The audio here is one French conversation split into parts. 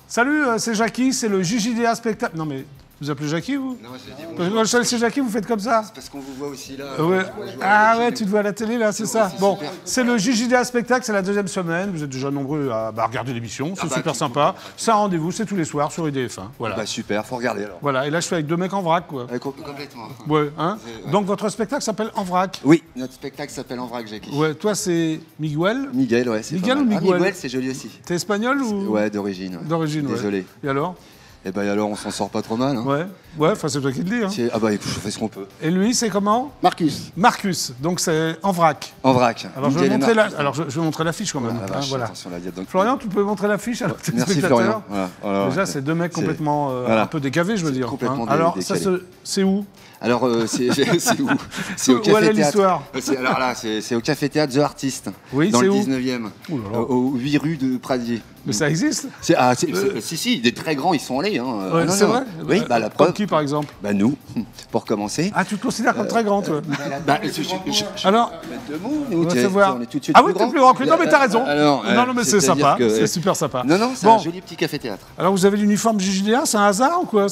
Salut, c'est Jackie, c'est le JJDA spectacle. Non mais, vous appelez Jackie, vous? Non, j'ai dit bonjour. Quand je suis Jackie, vous faites comme ça? C'est parce qu'on vous voit aussi là. Ouais. Ah ouais, tu te vois à la télé là, c'est ça? Bon, super. c'est le JJDA spectacle, c'est la deuxième semaine. Vous êtes déjà nombreux à regarder l'émission, c'est super sympa. C'est un rendez-vous, c'est tous les soirs sur IDF1. Voilà. Bah super, faut regarder alors. Voilà, et là je suis avec deux mecs en vrac, quoi. Complètement. Ouais, hein? Donc votre spectacle s'appelle En vrac. Oui, notre spectacle s'appelle En vrac, Jackie. Ouais, toi c'est Miguel? Miguel, ouais, c'est Miguel pas ou mal. Miguel? Miguel, c'est joli aussi. T'es espagnol ou? Ouais, d'origine. D'origine, ouais. Désolé. Et alors? Et ben alors, on s'en sort pas trop mal. Hein. Ouais, enfin c'est toi qui le dis. Hein. Ah bah écoute, je fais ce qu'on peut. Et lui, c'est comment? Marcus. Marcus, donc c'est En vrac. En vrac. Alors je vais montrer l'affiche quand même. Ah, la vache, voilà. attention, la diète, donc... Florian, tu peux montrer l'affiche à tes Merci spectateurs. Florian. Voilà. Déjà, c'est deux mecs complètement un peu décavés, je veux dire. Complètement Alors, décalé. ça, c'est où? Alors, c'est où? C'est au Où elle est Café l'histoire? Théâtre. Alors là, c'est au Café Théâtre The Artist. Oui, dans c'est le où? 19e. Ouh là là. Au 8 rue de Pradier. Mais ça existe? Si, des très grands, ils sont allés. Hein. Ouais, c'est vrai? Oui, bah la preuve. Comme qui, par exemple? Bah nous, pour commencer. Ah, tu te considères comme très grand, toi? Alors, on va savoir. on est tout de suite Ah oui, t'es plus grand que lui. Non, mais t'as raison. Alors, non, mais c'est sympa. que, C'est super sympa. Non, c'est Bon. un joli petit café-théâtre. Alors, vous avez l'uniforme JJDA, c'est un hasard ou quoi?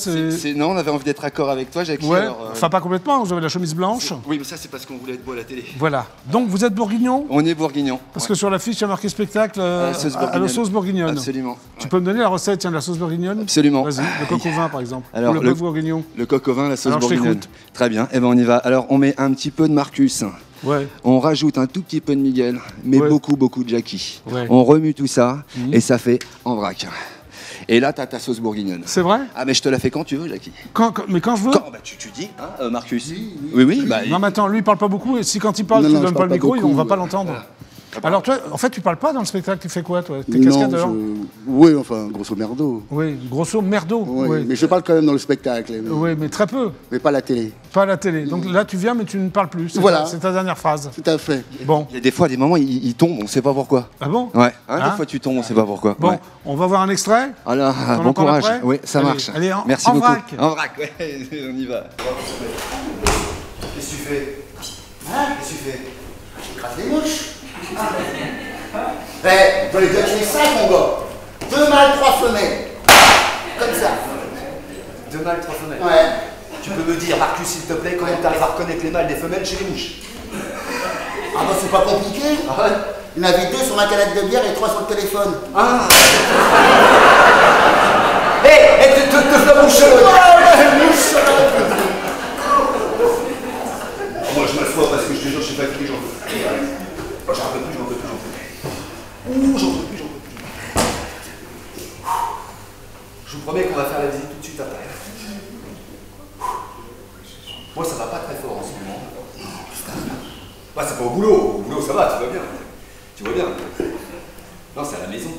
Non, on avait envie d'être d'accord avec toi, Jackie. Ouais, alors, enfin pas complètement, vous avez la chemise blanche. Oui, mais ça, c'est parce qu'on voulait être beau à la télé. Voilà. Donc, vous êtes bourguignon? On est bourguignon. Parce que sur l'affiche, il y a marqué spectacle à la sauce bourguignonne. Absolument. Tu peux me donner la recette de la sauce bourguignonne? Absolument. Vas-y, le coq au vin, par exemple. Alors, Ou le bœuf bourguignon. Le coq au vin, la sauce Alors, je bourguignonne. t'écoute. Très bien, et ben on y va. Alors, on met un petit peu de Marcus. Ouais. On rajoute un tout petit peu de Miguel, mais Ouais. beaucoup de Jackie. Ouais. On remue tout ça, et ça fait En vrac. Et là, t'as ta sauce bourguignonne. C'est vrai? Ah, mais je te la fais quand tu veux, Jackie. Mais quand je veux? Bah, tu dis, hein, Marcus. Oui, bah... Non, mais attends, lui, il parle pas beaucoup, et si quand il parle, tu Non, ne donnes je pas le parle pas micro, on va beaucoup, pas l'entendre. Alors, toi, en fait, tu parles pas dans le spectacle, tu fais quoi, toi? T'es Non, cascadeur? Oui, enfin, grosso merdo. Oui, grosso merdo. Oui, Oui. mais je parle quand même dans le spectacle. Oui, mais très peu. Mais pas à la télé. Pas à la télé. Donc là, tu viens, mais tu ne parles plus. Voilà. C'est ta dernière phrase. Tout à fait. Bon. Il y a des fois, des moments, il tombe, on sait pas pourquoi. Ah bon? Ouais, Hein des fois tu tombes, on sait pas pourquoi. Bon, Ouais. on va voir un extrait. Alors, On bon entend courage. après Oui, ça Allez, marche. allez, Merci en beaucoup. vrac. En vrac, ouais, on y va. Qu'est-ce que tu fais? Qu'est-ce que tu fais? J'écrase les mouches. Eh, j'en ai déjà tué 5, mon gars. 2 mâles, 3 femelles. Comme ça. 2 mâles, 3 femelles. Ouais. Tu peux me dire, Marcus, s'il te plaît, comment tu arrives à reconnaître les mâles des femelles chez les mouches? Ah bah c'est pas compliqué. Ah ouais? Il y en avait 2 sur ma canette de bière et 3 sur le téléphone. Ah. Hé, te la bouche Moi je m'assois parce que je te jure, je sais pas qui les gens. J'en peux plus. Ouh, j'en peux plus. Je vous promets qu'on va faire la visite tout de suite après. Moi ça va pas très fort en ce moment. Bah c'est pas au boulot. Au boulot ça va, tu vas bien. Tu vois bien. Non, c'est à la maison.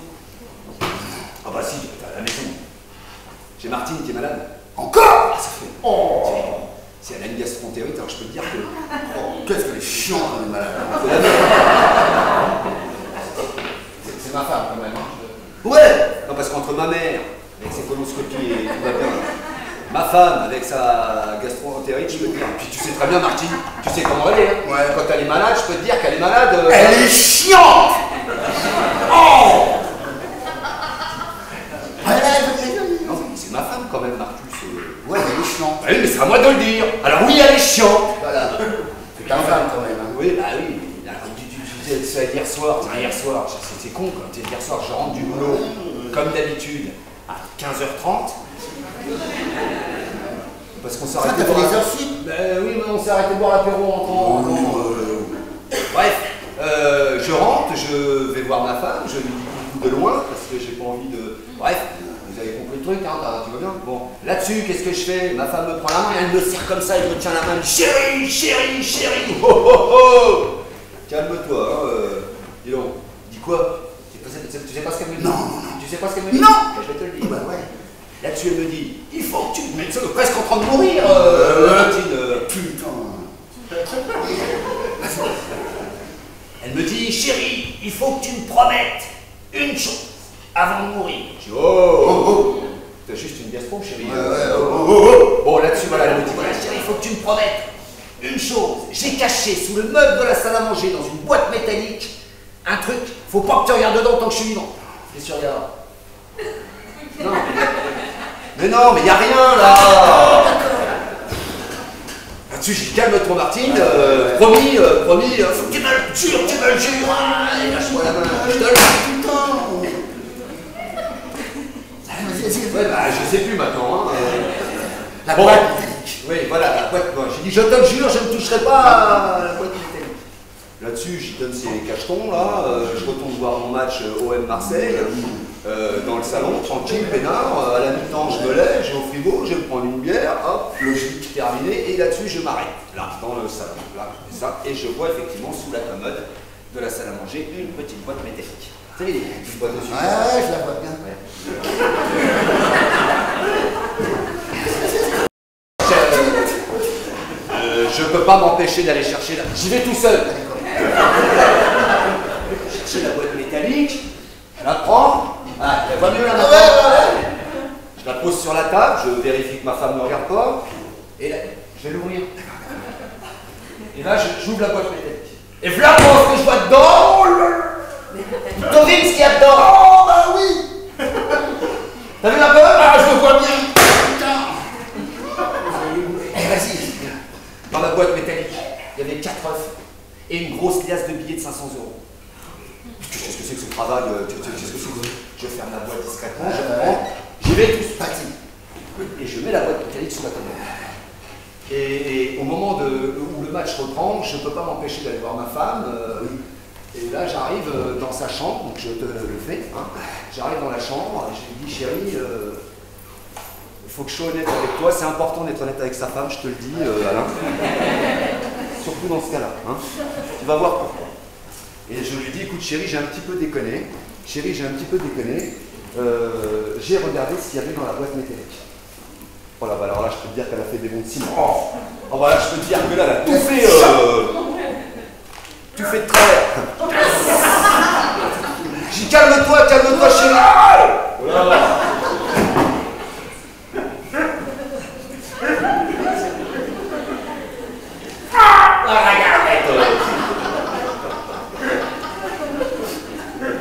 Ah bah si, à la maison. J'ai Martine qui est malade. Encore? Ah, ça fait. Oh. Si elle a une gastroentérite, alors je peux te dire que. Oh, qu'est-ce qu'elle est chiante, elle est malade. C'est ma femme quand même. Hein. Ouais. Non, parce qu'entre ma mère, avec ses colonoscopies et tout va bien, ma femme avec sa gastroentérite, je peux te dire. Puis tu sais très bien, Martine, tu sais comment elle est. Hein. Ouais. Quand elle est malade, je peux te dire qu'elle est malade. Elle est chiante. Oh. Non, mais c'est ma femme quand même, Marcus. Ouais, elle est chiante. Oui, mais c'est à moi de le dire. Alors oui, elle est chiante. Voilà. C'est ta femme quand même. Hein. Oui, bah oui. Tu disais hier soir, c'est con quand tu hier soir, je rentre du boulot, comme d'habitude, à 15h30. Parce qu'on s'est Ça, arrêté t'as de fait boire. les heures sup? Ben oui, mais on s'est arrêté de boire l'apéro en temps. Bref, je rentre, je vais voir ma femme, je lui dis coucou de loin, parce que j'ai pas envie de. Bref, vous avez compris le truc, hein, tu vois bien. Bon, là-dessus, qu'est-ce que je fais? Ma femme me prend la main, elle me serre comme ça, elle me tient la main, elle dit chérie, ho ho ho! Calme-toi, hein, dis donc. Dis quoi? Tu sais pas ce qu'elle me dit? Non. Tu sais pas ce qu'elle me dit? Non. Ben, je vais te le dire. Bah ouais. Là-dessus, elle me dit, il faut que tu me mettes ça, presque en train de mourir, Martine. Putain. Elle me dit, chérie, il faut que tu me promettes une chose avant de mourir. Je Je dis, oh, t'as juste une gastro, chérie. Bon, là-dessus, voilà, elle me dit, voilà, chérie, il faut que tu me promettes une chose. J'ai caché sous le meuble de la salle à manger, dans une boîte métallique, un truc, faut pas que tu regardes dedans tant que je suis vivant. Qu'est-ce que tu regardes? Non, mais non, mais y a rien, là. Là-dessus, je dis, calme-toi, Martine, promis, faut que tu me le jures, et lâche-moi la main, je te le dis tout le temps. Ouais, bah, je sais plus maintenant, hein. La boîte métallique. Oui, voilà, la boîte. Bon, j'ai dit, je te le jure, je ne toucherai pas à la boîte métallique. Là-dessus, j'y donne ses cachetons, là, je retourne voir mon match OM Marseille, dans le salon, tranquille, peinard, à la mi-temps, je me lève, je vais au frigo, je vais prendre une bière, hop, logique, terminé, et là-dessus, je m'arrête, là, dans le salon, là, ça, et je vois effectivement sous la commode de la salle à manger une petite boîte métallique. Vous savez, les petites boîtes de sucre. Ouais, je la vois bien. Ouais. Je peux pas m'empêcher d'aller chercher là. J'y vais tout seul. Chercher la boîte métallique, je la prends. Ah, elle voit mieux là maintenant. Je la pose sur la table, je vérifie que ma femme ne regarde pas. Et là, je vais l'ouvrir. Et là, j'ouvre la boîte métallique. Et voilà ce que je vois dedans. Tu devines ce qu'il y a dedans? Oh, bah oui. T'as vu un peu? Ah, je le vois bien. Putain. Eh, vas-y. Dans la boîte métallique, il y avait 4 œufs et une grosse liasse de billets de 500 €. Tu sais ce que c'est que ce travail? Tu sais ce que c'est que... Je ferme la boîte discrètement, je prends, j'y vais tous parti. Et je mets la boîte métallique sous la commode. Et au moment où le match reprend, je ne peux pas m'empêcher d'aller voir ma femme. Et là, j'arrive dans sa chambre, donc je te le fais. Hein. J'arrive dans la chambre, je lui dis, chérie, il faut que je sois honnête avec toi. C'est important d'être honnête avec sa femme, je te le dis, Alain. Surtout dans ce cas-là. Hein. Tu vas voir pourquoi. Et je lui dis, écoute, chérie, j'ai un petit peu déconné. Chérie, j'ai un petit peu déconné. J'ai regardé ce qu'il y avait dans la boîte métallique. Oh là, bah alors là, je peux te dire qu'elle a fait des bons de ciment. Oh bah là, je peux te dire que là, elle a tout fait. Tu fais de travers. J'ai dit, calme-toi, chérie. Voilà.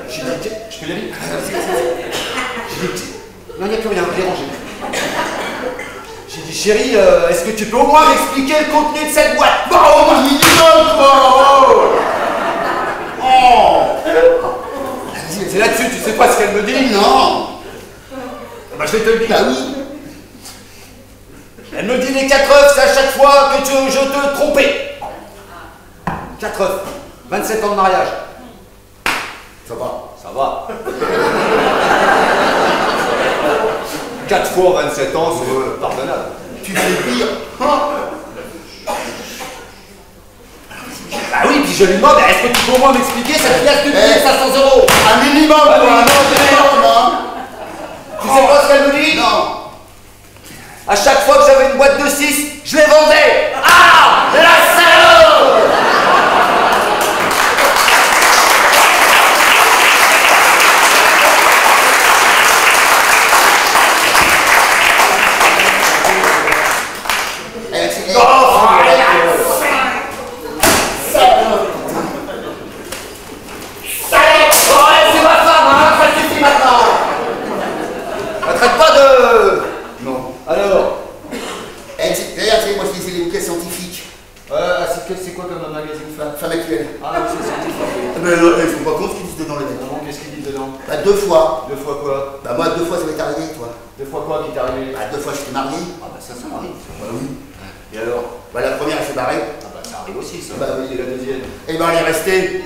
J'ai dit, je peux y aller? J'ai dit, non, il n'y a plus rien, j'ai rangé. J'ai dit, chérie, est-ce que tu peux au moins m'expliquer le contenu de cette boîte? Oh, minimum, quoi. Oh. C'est là-dessus, tu sais pas ce qu'elle me dit? Non. Bah, je vais te le dire. Bah oui. Elle me dit, les 4 œufs, c'est à chaque fois que je te trompais. 4 œufs, 27 ans de mariage. Ça va. Ça va. 4 fois 27 ans, c'est pardonnable. Tu fais pire. Bah oui, puis je lui demande, est-ce que tu peux au moins m'expliquer cette pièce de billet de 500 €? Un minimum, quoi. oui, Un minimum, hein. Tu sais pas ce qu'elle me dit? Non. À chaque fois que j'avais une boîte de 6, je les vendais. Ah, la salope! C'est ma femme, hein, ça suffit maintenant. Ne traite pas de... Non. Alors? D'ailleurs, tu sais, moi je lisais les bouquets scientifiques. C'est quoi comme un magazine? Femme actuelle. Ah, c'est scientifique. Mais non, ils font pas compte ce qu'ils disent dedans, les mecs. Non, qu'est-ce qu'il dit dedans? Bah, 2 fois. 2 fois quoi? Bah, moi, 2 fois, ça m'est arrivé, toi. 2 fois quoi qui t'est arrivé? Bah, 2 fois, j'étais marié. Ah bah ça arrive. Bah oui. Et alors? Bah, la première, elle s'est barrée. Ah bah ça arrive aussi ça. Bah oui. Et la deuxième? Et ben, elle est restée.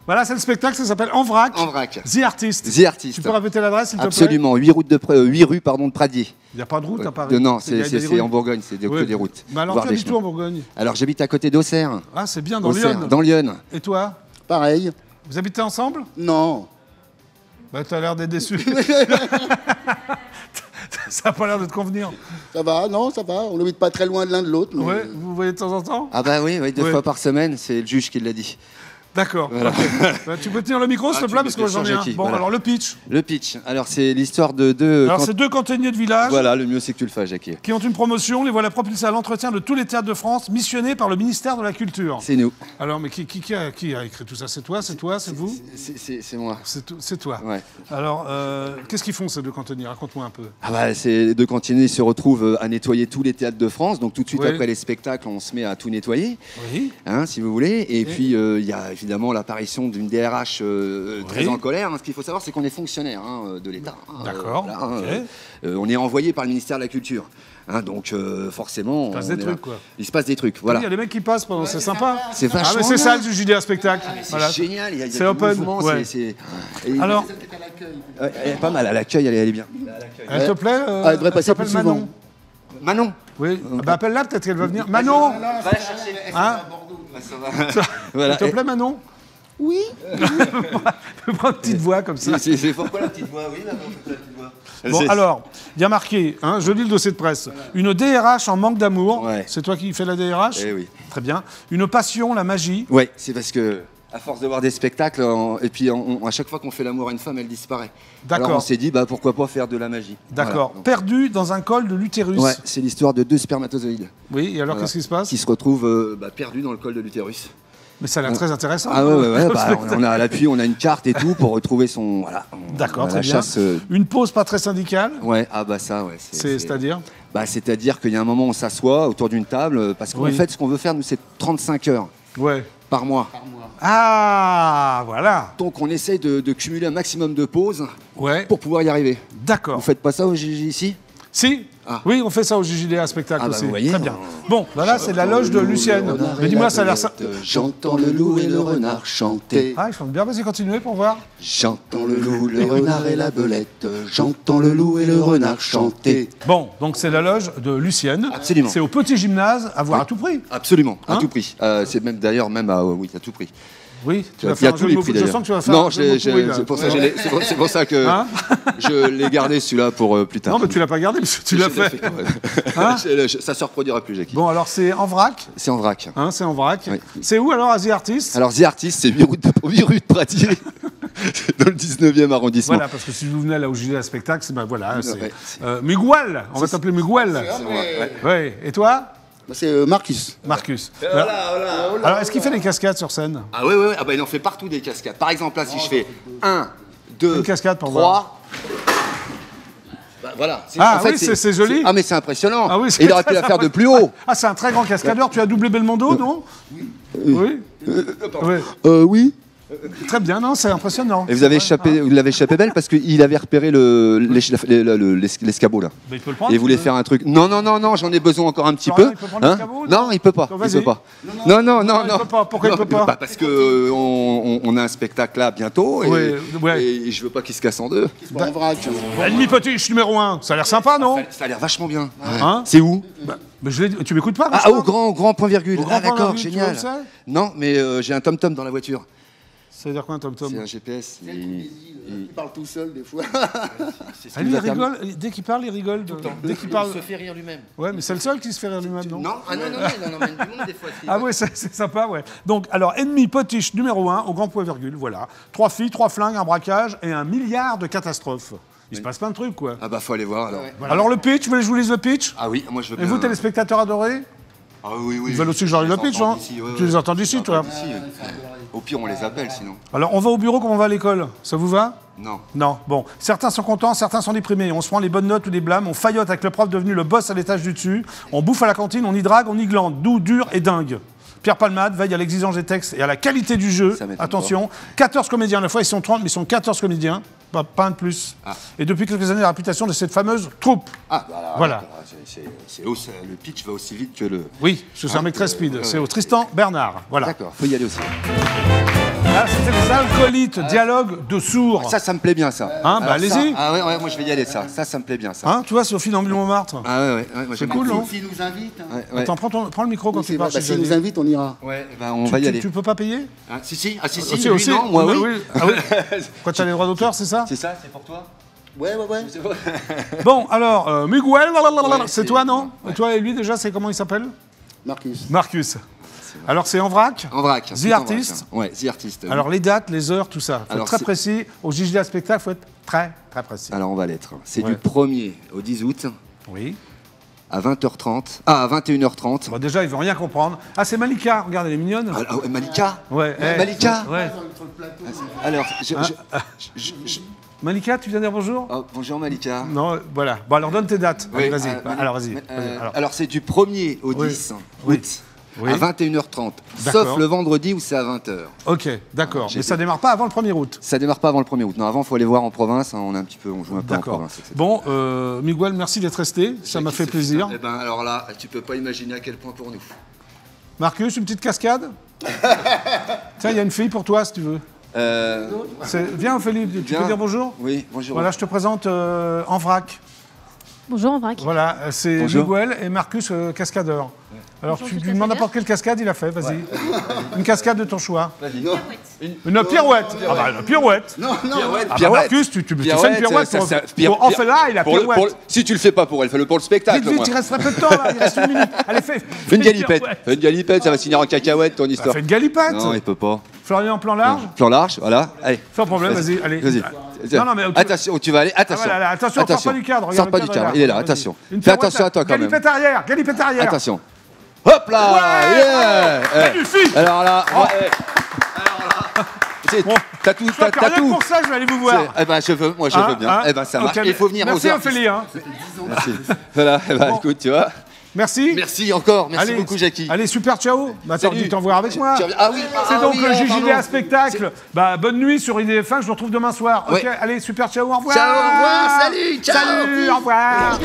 Voilà, c'est le spectacle, ça s'appelle En vrac. En vrac. The Artist. The Artist. Tu peux répéter l'adresse, s'il te plaît? Absolument, 8 rues de Pradier. Il n'y a pas de route à Paris. Non, Il y a des c'est rues. en Bourgogne, c'est que Oui. des routes. Mais alors, voire tu des habites où chemins. en Bourgogne? Alors j'habite à côté d'Auxerre. Ah, c'est bien, dans Auxerre, Lyon. dans Lyon. Et toi? Pareil. Vous habitez ensemble? Non. Bah, t'as l'air d'être déçu. Ça n'a pas l'air de te convenir. Ça va, non, ça va. On n'habite pas très loin de l'un de l'autre. mais- Ouais, vous voyez de temps en temps? Ah bah oui, deux Ouais. fois par semaine, c'est le juge qui l'a dit. D'accord. Ok. Bah, tu peux tenir le micro, s'il te tu plaît, peux parce que bien j'en ai sûr, un. Jackie, Bon, voilà. alors le pitch. Le pitch, alors c'est l'histoire de deux... Alors, c'est deux cantonniers de village Voilà, le mieux c'est que tu le fasses, Jackie. qui ont une promotion. Les voilà propulsés à l'entretien de tous les théâtres de France, missionnés par le ministère de la Culture. C'est nous. Alors, mais qui a écrit tout ça? C'est toi, c'est vous? C'est moi. C'est toi. Ouais. Alors, qu'est-ce qu'ils font ces deux cantonniers? Raconte-moi un peu. Ah bah, les deux cantiniers se retrouvent à nettoyer tous les théâtres de France. Donc tout de suite Oui. après les spectacles, on se met à tout nettoyer, Oui. hein, si vous voulez. Et puis il y a évidemment l'apparition d'une DRH très en colère. Hein. Ce qu'il faut savoir, c'est qu'on est fonctionnaire de l'État. Hein. D'accord, ok. On est envoyé par le ministère de la Culture. Hein, donc forcément, Il se passe on des est là. trucs, quoi. Il se passe des trucs. Il Voilà. y a des mecs qui passent pendant, c'est sympa. C'est Ah, vachement mais c'est bien. ça le JDA spectacle. C'est Voilà. génial. Il y a C'est du open, mouvement, ouais. et- Alors, elle est pas mal à l'accueil. Elle est bien. elle te plaît? Ah, elle devrait passer s'appelle plus souvent. Manon. Manon. Oui. Bah, appelle-la, peut-être qu'elle va venir. Manon! Hein? Voilà. S'il te plaît, Manon? Oui. Prends une petite voix comme ça. C'est pourquoi la petite voix? Oui, Manon, la petite voix. Bon, alors, il y a marqué, hein, je lis le dossier de presse, une DRH en manque d'amour. Ouais. C'est toi qui fais la DRH? Eh oui. Très bien. Une passion, la magie. Ouais, c'est parce que à force de voir des spectacles, et puis à chaque fois qu'on fait l'amour à une femme, elle disparaît. D'accord. Alors on s'est dit, bah pourquoi pas faire de la magie. D'accord. Voilà. Perdu dans un col de l'utérus. Ouais, c'est l'histoire de deux spermatozoïdes Oui, et alors Voilà. qu'est-ce qui se passe? qui se retrouvent perdus dans le col de l'utérus. Mais ça a l'air très intéressant. Ah ouais, bah, on a à l'appui, on a une carte et tout pour retrouver son. Voilà. D'accord, on a très la bien. chasse, Une pause pas très syndicale. Ouais, ah bah ça, ouais. C'est-à-dire? Bah, c'est-à-dire qu'il y a un moment, on s'assoit autour d'une table, parce qu'en Oui. fait, ce qu'on veut faire, nous, c'est 35 heures Ouais. par mois. Ah, voilà. Donc on essaye de cumuler un maximum de pauses Ouais. pour pouvoir y arriver. D'accord. Vous faites pas ça au GG ici? Si. Ah. Oui, on fait ça au JJDA spectacle Ah bah, aussi. vous voyez, Très bien. Bon, bah là, c'est la loge de Lucienne. Mais dis-moi, ça a l'air ça. J'entends le loup et le renard chanter. Ah, ils chantent bien. Vas-y, continuez pour voir. J'entends le loup, le renard et la belette. J'entends le loup et le renard chanter. Bon, donc c'est la loge de Lucienne. Absolument. C'est au petit gymnase, à voir à tout prix. Absolument, Hein à tout prix. C'est même d'ailleurs oui, à tout prix. Oui, tu Il vas y faire a un tous jeu de les mots. prix Je d'ailleurs. sens que tu vas faire Non, un jeu de mots pourri, là. c'est pour ça que Hein je l'ai gardé celui-là pour plus tard. Non, mais tu l'as pas gardé parce que tu l'as Je l'ai fait. quand même. Hein Ça se reproduira plus, Jackie. Bon, alors c'est en vrac. C'est en vrac. Hein, c'est en vrac. Oui. C'est où alors, Asie Artist? Alors, The Artist, c'est 8 rue de Pradier, dans le 19e arrondissement. Voilà, parce que si vous venez là au JDA spectacle, c'est ben voilà, c'est ouais, Miguel. On va t'appeler Miguel. Ouais. Et toi, Bah, c'est Marcus. Marcus. Alors, est-ce qu'il fait des cascades sur scène? Ah ouais, ah bah il en fait partout des cascades. Par exemple, là, si je fais 1, 2, Une cascade pour 3... Bah, voilà. Ah oui, c'est joli. Ah mais c'est impressionnant. Ah oui, Et il aurait pu la faire de plus haut. Ah, c'est un très grand cascadeur. Tu as doublé Belmondo, non? Oui. Oui. Oui. Très bien, non, c'est impressionnant. Et vous l'avez échappé belle parce qu'il avait repéré l'escabeau là. Mais il peut le prendre. Et il voulait faire un truc. Non, j'en ai besoin encore un petit Florian, peu. il peut prendre l'escabeau, Non, il peut pas. Vas-y. Il peut pas. Non. il peut pas. Pourquoi il peut pas Parce que on a un spectacle là bientôt et, Ouais. et je veux pas qu'il se casse en deux. C'est pas en vrac. Ennemi potiche numéro 1. Ça a l'air sympa, non? Ça a l'air vachement bien. Hein C'est où? Mais tu m'écoutes pas? Ah, vachement au grand point virgule. Au grand Ah point d'accord, virgule, tu génial. vois où Non, mais j'ai un tom-tom dans la voiture. Ça veut dire quoi un tom-tom? C'est un GPS. Il parle tout seul des fois. Ah, lui, il rigole. Dès qu'il parle, il rigole. Dès qu'il parle. Il se fait rire lui-même. Ouais, mais c'est le seul qui se fait rire lui-même, non? Non, il en emmène du monde des fois. Ah ouais, c'est sympa, ouais. Donc, alors, ennemi potiche numéro 1, au grand point virgule, voilà. 3 filles, 3 flingues, un braquage et 1 milliard de catastrophes. Il se passe plein de trucs, quoi. Ah bah faut aller voir alors. Alors, le pitch, vous voulez que je vous lise le pitch? Ah oui, moi je veux Et bien. vous, téléspectateurs adorés? Ah oui. Ils veulent aussi que je leur lise le pitch, hein? Tu les entends d'ici, toi? Au pire, on les appelle sinon. Alors, on va au bureau comme on va à l'école. Ça vous va? Non. Non. Bon. Certains sont contents, certains sont déprimés. On se prend les bonnes notes ou des blâmes. On faillote avec le prof devenu le boss à l'étage du dessus. On bouffe à la cantine, on y drague, on y glande. Doux, dur et dingue. Pierre Palmade veille à l'exigence des textes et à la qualité du jeu. Ça m'étonne Attention, 14 comédiens à la fois, ils sont 30, mais ils sont 14 comédiens, pas un de plus. Ah. Et depuis quelques années, la réputation de cette fameuse troupe. Ah Voilà. d'accord. Le pitch va aussi vite que le. Oui, parce que c'est un mec très speed. C'est au Tristan Bernard. Voilà. D'accord, faut y aller aussi. Là, c'était les alcoolites, dialogue de sourds. Ça me plaît bien ça. Hein, bah, Alors, allez-y. ça- Ah ouais, moi je vais y aller ça. Ça me plaît bien ça. Hein, tu vois, Sophie Nambule Montmartre. Ah ouais, moi C'est j'aime cool, beaucoup. non? S'il nous invite. Hein. Ouais. Attends, prends le micro quand tu C'est parles. vrai, bah, chez s'il nous Xavier. invite, on ira. Ouais, on va y aller. Tu peux pas payer? Si, Aussi, lui, non, moi oui. Ah oui. Quoi, t'as les droits d'auteur, c'est ça? C'est ça, c'est pour toi? Ouais. Bon, alors, Miguel, Ouais, c'est toi, non? Et toi et lui, déjà, c'est comment il s'appelle? Marcus. Marcus. Alors, c'est en vrac? En vrac. The tout en Artist. vrac, hein. Ouais, The Artist. Alors, les dates, les heures, tout ça. Faut être Alors, très c'est- précis. Au JGA Spectacle, il faut être très, très précis. Alors on va l'être. C'est Ouais. du 1er au 10 août Oui. à 20h30. Ah, à 21h30. Bon, déjà, ils vont rien comprendre. Ah, c'est Malika. Regarde, elle est mignonne. Ah, ouais, Malika. Ouais. Malika. Ouais. Alors, Malika, tu viens dire bonjour? oh, bonjour Malika. Non, voilà. Bon, alors donne tes dates. Oui, Vas-y. Alors, vas-y. Alors c'est du 1er au Oui. 10 Oui. août Oui. à 21h30. D'accord. Sauf le vendredi où c'est à 20h. Ok, d'accord. J'ai Mais ça démarre pas avant le 1er août. Ça démarre pas avant le 1er août. Non, avant, il faut aller voir en province. Hein, on joue un peu en D'accord. province. etc. Bon, Miguel, merci d'être resté. Ça m'a fait plaisir. Eh ben, alors là, tu peux pas imaginer à quel point pour nous. Marcus, une petite cascade? Tiens, il y a une fille pour toi, si tu veux. Viens, Ophélie, tu Viens. peux dire bonjour? Oui, bonjour. Voilà, je te présente en vrac. Bonjour en vrac. Voilà, c'est Bonjour. Miguel et Marcus, cascadeur. Alors, Bonjour, tu je lui suis demandes cascadeur. n'importe quelle cascade, il a fait, vas-y. Une cascade de ton choix. Non, Une pirouette. Ah bah, une pirouette. non. Ah bah, Marcus, tu fais une pirouette. En fait là, il a pirouette. Si tu le fais pas pour elle, fais-le pour le spectacle. Vite, vite, il reste très peu de temps, là. Il reste une minute. Allez, fais Fais une galipette. Fais une galipette, ça va se finir en cacahuète ton histoire. Fais une galipette. Non, il peut pas. Florian, plan large. Plan large, voilà. Allez. Sans problème, vas-y, allez. Vas-y. Non, non, mais Attention, tu vas aller. Attention. voilà, là, attention, sors pas du cadre, regarde Sors le pas du cadre est cadre. là. Il est là, Vas-y. attention. Une Fais pirouette, attention à toi quand même. Galipette arrière, galipette arrière. Attention. Hop là. Ouais. Yeah. Magnifique. Alors là, Oh. T'as tout, Je crois que t'as rien que tout. pour ça, je vais aller vous voir. Eh ben, je veux bien. Hein, Eh ben, ça marche. ok, Il faut venir merci aux heures. Ophélie. Hein. Merci. Voilà, eh ben, Bon. écoute, tu vois. Merci. Merci encore. Merci Allez, beaucoup, Jackie. Allez, super, ciao. Bah, attends, Salut. tu t'en voir avec moi. Ah oui, C'est donc le pardon. JJDA spectacle. Bah, bonne nuit sur IDF1, je vous retrouve demain soir. Ok, Ouais. allez, super, ciao, au revoir. Ciao, au revoir, salut, ciao. Salut, au revoir.